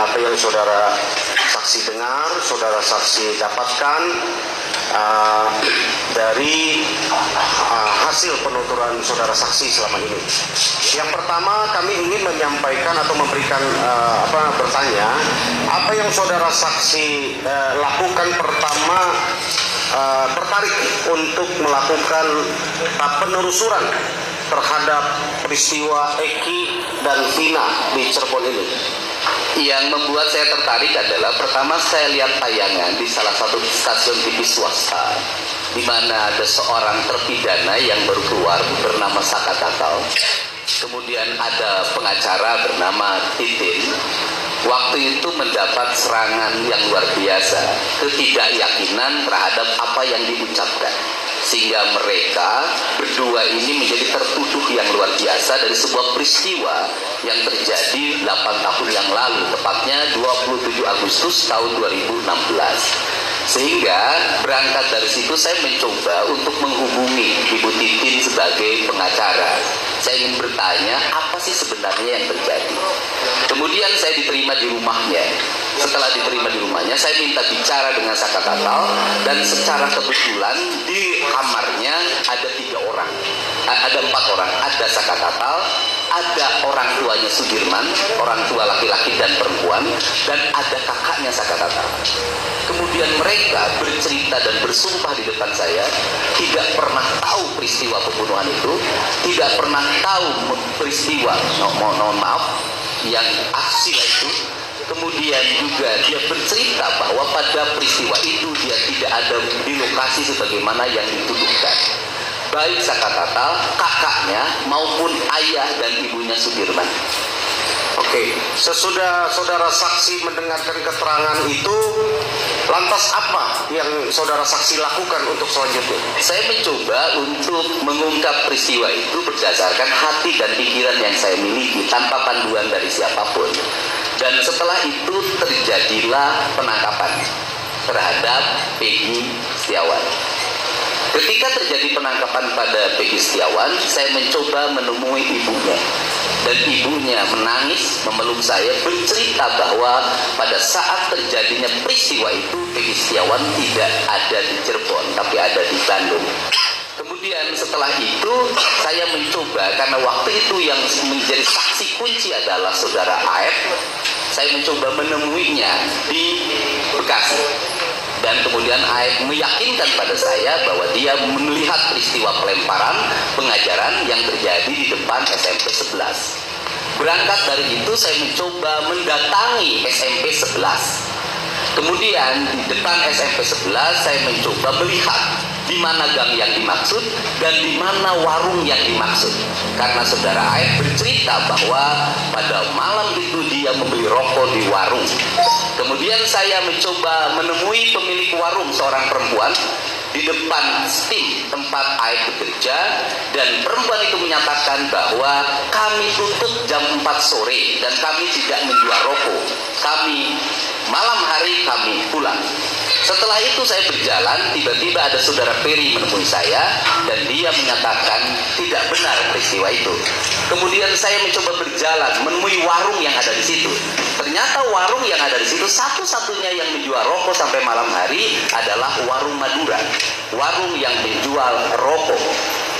apa yang saudara saksi dengar, saudara saksi dapatkan dari hasil penuturan saudara saksi selama ini. Yang pertama, kami ingin menyampaikan atau memberikan bertanya, apa yang saudara saksi lakukan pertama, tertarik untuk melakukan penelusuran terhadap peristiwa Eki dan Vina di Cirebon ini. Yang membuat saya tertarik adalah pertama saya lihat tayangan di salah satu stasiun TV swasta di mana ada seorang terpidana yang baru keluar bernama Saka Tatal. Kemudian ada pengacara bernama Titin. Waktu itu mendapat serangan yang luar biasa, ketidakyakinan terhadap apa yang diucapkan, sehingga mereka berdua ini menjadi tertuduh yang luar biasa dari sebuah peristiwa yang terjadi 8 tahun yang lalu, tepatnya 27 Agustus tahun 2016. Sehingga berangkat dari situ saya mencoba untuk menghubungi Ibu Titin sebagai pengacara. Saya ingin bertanya apa sih sebenarnya yang terjadi. Kemudian saya diterima di rumahnya. Setelah diterima di rumahnya, saya minta bicara dengan Saka Tatal, dan secara kebetulan di kamarnya ada 4 orang. Ada Saka Tatal, ada orang tuanya Sudirman, orang tua laki-laki dan perempuan, dan ada kakaknya Saka Tatal. Kemudian mereka bercerita dan bersumpah di depan saya tidak pernah tahu peristiwa pembunuhan itu, tidak pernah tahu peristiwa mohon maaf yang aksi itu. Kemudian juga dia bercerita bahwa pada peristiwa itu dia tidak ada di lokasi sebagaimana yang dituduhkan. Baik Saka Tatal, kakaknya maupun ayah dan ibunya Sudirman. Oke, sesudah saudara saksi mendengarkan keterangan itu, lantas apa yang saudara saksi lakukan untuk selanjutnya? Saya mencoba untuk mengungkap peristiwa itu berdasarkan hati dan pikiran yang saya miliki tanpa panduan dari siapapun. Dan setelah itu terjadilah penangkapan terhadap Peggy Setiawan. Ketika terjadi penangkapan pada Peggy Setiawan, saya mencoba menemui ibunya. Dan ibunya menangis, memeluk saya, bercerita bahwa pada saat terjadinya peristiwa itu Peggy Setiawan tidak ada di Cirebon, tapi ada di Bandung. Kemudian setelah itu saya mencoba, karena waktu itu yang menjadi saksi kunci adalah saudara Aep, saya mencoba menemuinya di Bekasi. Dan kemudian Aep meyakinkan pada saya bahwa dia melihat peristiwa pelemparan pengajaran yang terjadi di depan SMP 11. Berangkat dari itu saya mencoba mendatangi SMP 11. Kemudian di depan SMP 11 saya mencoba melihat di mana gang yang dimaksud dan di mana warung yang dimaksud. Karena saudara Aep bercerita bahwa pada malam itu dia membeli rokok di warung. Kemudian saya mencoba menemui pemilik warung, seorang perempuan, di depan steam tempat Aep bekerja, dan perempuan itu menyatakan bahwa kami tutup jam 4 sore dan kami tidak menjual rokok. Malam hari kami pulang. Setelah itu saya berjalan, tiba-tiba ada saudara Peri menemui saya dan dia menyatakan tidak benar peristiwa itu. Kemudian saya mencoba berjalan menemui warung yang ada di situ. Ternyata warung yang ada di situ satu-satunya yang menjual rokok sampai malam hari adalah warung Madura, warung yang menjual rokok.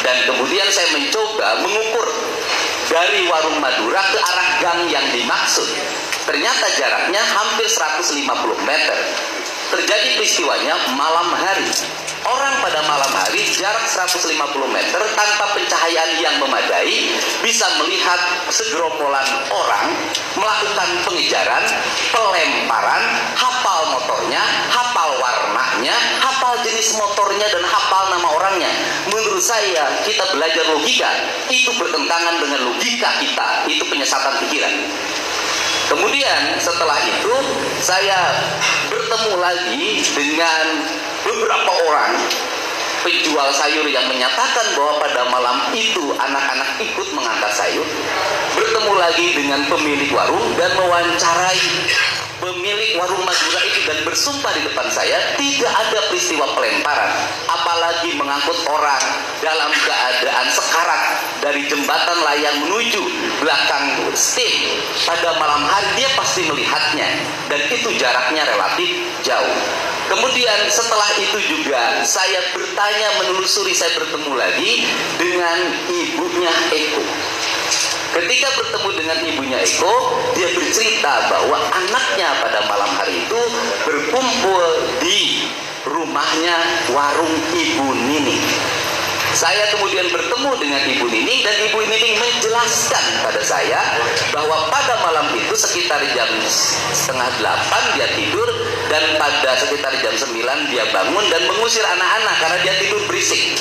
Dan kemudian saya mencoba mengukur dari warung Madura ke arah gang yang dimaksud. Ternyata jaraknya hampir 150 meter. Terjadi peristiwanya malam hari. Orang pada malam hari jarak 150 meter tanpa pencahayaan yang memadai bisa melihat segerombolan orang melakukan pengejaran, pelemparan, hafal motornya, hafal warnanya, hafal jenis motornya, dan hafal nama orangnya. Menurut saya, kita belajar logika, itu bertentangan dengan logika kita, itu penyesatan pikiran. Kemudian setelah itu saya bertemu lagi dengan beberapa orang penjual sayur yang menyatakan bahwa pada malam itu anak-anak ikut mengantar sayur. Bertemu lagi dengan pemilik warung dan mewawancarai pemilik warung Madura itu dan bersumpah di depan saya tidak ada peristiwa pelemparan, apalagi mengangkut orang dalam keadaan sekarat dari jembatan layang menuju belakang steam pada malam hari. Dia pasti melihatnya, dan itu jaraknya relatif jauh. Kemudian setelah itu juga saya bertanya, menelusuri, saya bertemu lagi dengan ibunya Eko. Ketika bertemu dengan ibunya Eko, dia bercerita bahwa anaknya pada malam hari itu berkumpul di rumahnya warung Ibu Nining. Saya kemudian bertemu dengan Ibu Nining, dan Ibu Nining menjelaskan pada saya bahwa pada malam itu sekitar jam 7:30 dia tidur, dan pada sekitar jam 9 dia bangun dan mengusir anak-anak karena dia tidur berisik.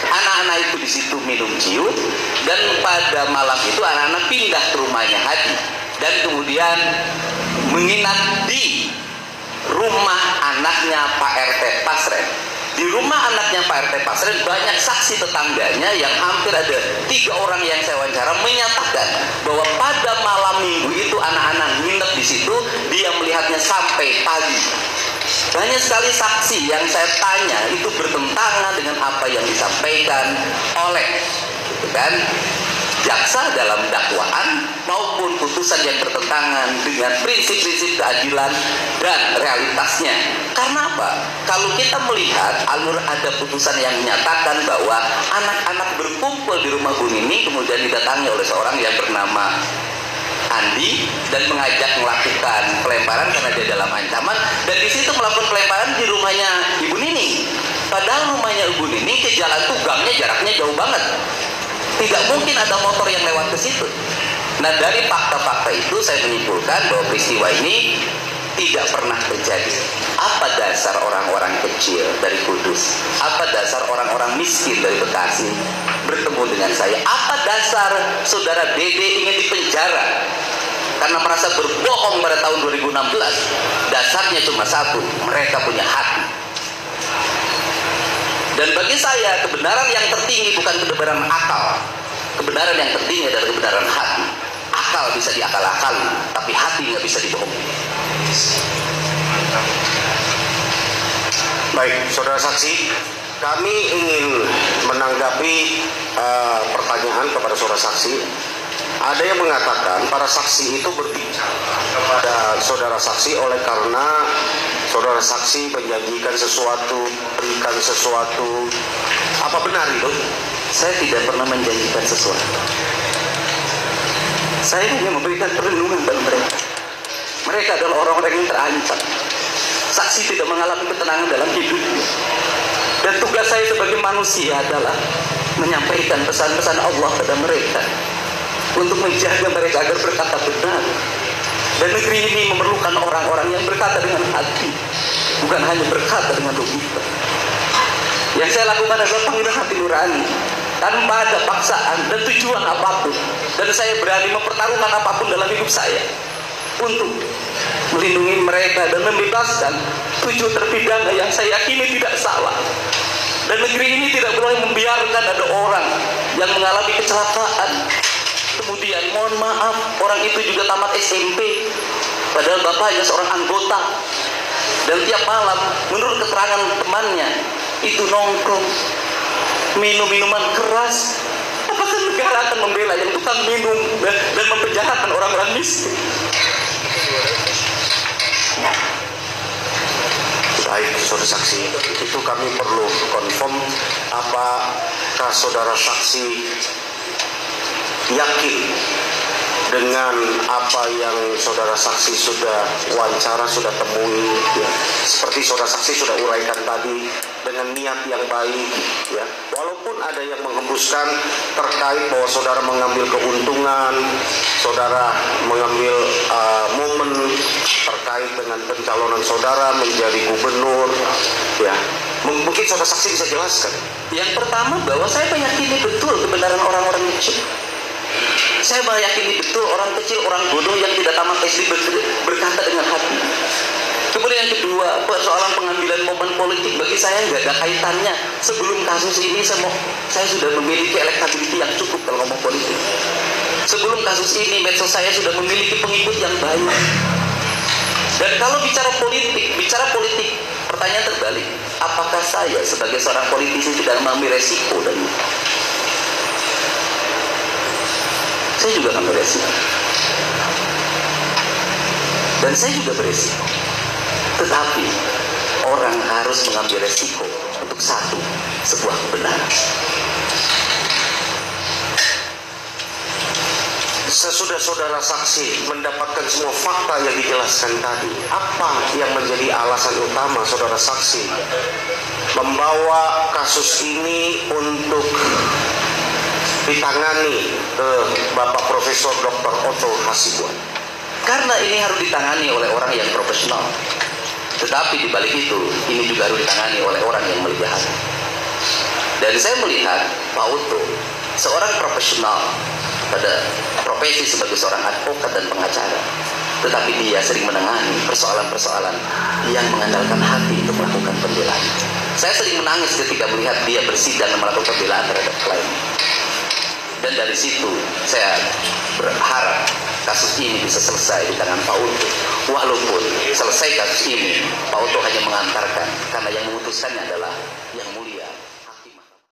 Anak-anak itu di situ minum ciu, dan pada malam itu anak-anak pindah ke rumahnya Hadi dan kemudian menginap di rumah anaknya Pak RT Pasren. Di rumah anaknya Pak RT Pasren banyak saksi tetangganya yang hampir ada 3 orang yang saya wawancara menyatakan bahwa pada malam minggu itu anak-anak nginep di situ, dia melihatnya sampai pagi. Banyak sekali saksi yang saya tanya itu bertentangan dengan apa yang disampaikan oleh jaksa dalam dakwaan maupun putusan yang bertentangan dengan prinsip-prinsip keadilan dan realitasnya. Karena apa? Kalau kita melihat alur ada putusan yang menyatakan bahwa anak-anak berkumpul di rumah Bu Nining kemudian didatangi oleh seorang yang bernama Andi dan mengajak melakukan pelemparan karena dia dalam ancaman, dan di situ melakukan pelemparan di rumahnya Ibu Nining. Padahal rumahnya Ibu Nining ke jalan tuh gangnya jaraknya jauh banget. Tidak mungkin ada motor yang lewat ke situ. Nah, dari fakta-fakta itu saya menyimpulkan bahwa peristiwa ini tidak pernah terjadi. Apa dasar orang-orang kecil dari Kudus? Apa dasar orang-orang miskin dari Bekasi bertemu dengan saya? Apa dasar saudara Dede ingin dipenjara karena merasa berbohong pada tahun 2016? Dasarnya cuma satu, mereka punya hati. Dan bagi saya kebenaran yang tertinggi bukan kebenaran akal. Kebenaran yang tertinggi adalah kebenaran hati. Akal bisa diakal-akali, tapi hati nggak bisa dibohongi. Baik, saudara saksi, kami ingin menanggapi pertanyaan kepada saudara saksi. Ada yang mengatakan para saksi itu berbicara kepada saudara saksi oleh karena saudara saksi menjanjikan sesuatu, berikan sesuatu. Apa benar itu? Saya tidak pernah menjanjikan sesuatu. Saya hanya memberikan perlindungan bagi mereka. Mereka adalah orang-orang yang terancam. Saksi tidak mengalami ketenangan dalam hidupnya. Dan tugas saya sebagai manusia adalah menyampaikan pesan-pesan Allah pada mereka, untuk menjaga mereka agar berkata benar. Dan negeri ini memerlukan orang-orang yang berkata dengan hati, bukan hanya berkata dengan logika. Yang saya lakukan adalah panggilan hati nurani, tanpa ada paksaan dan tujuan apapun. Dan saya berani mempertaruhkan apapun dalam hidup saya untuk melindungi mereka dan membebaskan 7 terpidana yang saya yakini tidak salah. Dan negeri ini tidak boleh membiarkan ada orang yang mengalami kecelakaan, kemudian mohon maaf orang itu juga tamat SMP padahal bapaknya seorang anggota, dan tiap malam menurut keterangan temannya itu nongkrong minum minuman keras. Apakah negara akan membela yang tukang minum dan mempenjarakan orang-orang miskin? Baik, saudara saksi, itu kami perlu konfirm apakah saudara saksi yakin dengan apa yang saudara saksi sudah wawancara, sudah temui, ya. Seperti saudara saksi sudah uraikan tadi, dengan niat yang baik, ya. Walaupun ada yang menghembuskan terkait bahwa saudara mengambil keuntungan, saudara mengambil momen terkait dengan pencalonan saudara menjadi gubernur, ya. Mungkin saudara saksi bisa jelaskan. Yang pertama, bahwa saya meyakini betul kebenaran orang-orang kecil. Saya meyakini betul orang kecil, orang bodoh yang tidak tamat SD berkata dengan hati. Kemudian yang kedua, persoalan pengambilan momen politik bagi saya nggak ada kaitannya. Sebelum kasus ini saya sudah memiliki elektabilitas yang cukup kalau ngomong politik. Sebelum kasus ini medsos saya sudah memiliki pengikut yang banyak. Dan kalau bicara politik, pertanyaan terbalik, apakah saya sebagai seorang politisi tidak mengambil resiko dari itu? Saya juga mengambil resiko. Dan saya juga beresiko. Tetapi orang harus mengambil resiko untuk sebuah kebenaran. Sesudah saudara saksi mendapatkan semua fakta yang dijelaskan tadi, apa yang menjadi alasan utama saudara saksi membawa kasus ini untuk ditangani Bapak Profesor Dr. Otto Hasibuan? Karena ini harus ditangani oleh orang yang profesional. Tetapi di balik itu, ini juga harus ditangani oleh orang yang melihat. Dan saya melihat Pak Otto, seorang profesional pada profesi sebagai seorang advokat dan pengacara, tetapi dia sering menangani persoalan-persoalan yang mengandalkan hati untuk melakukan pembelaan. Saya sering menangis ketika melihat dia bersidang dan melakukan pembelaan terhadap klien. Dan dari situ saya berharap kasus ini bisa selesai di tangan Pak Otto. Walaupun selesai kasus ini, Pak Otto hanya mengantarkan, karena yang memutuskannya adalah Yang Mulia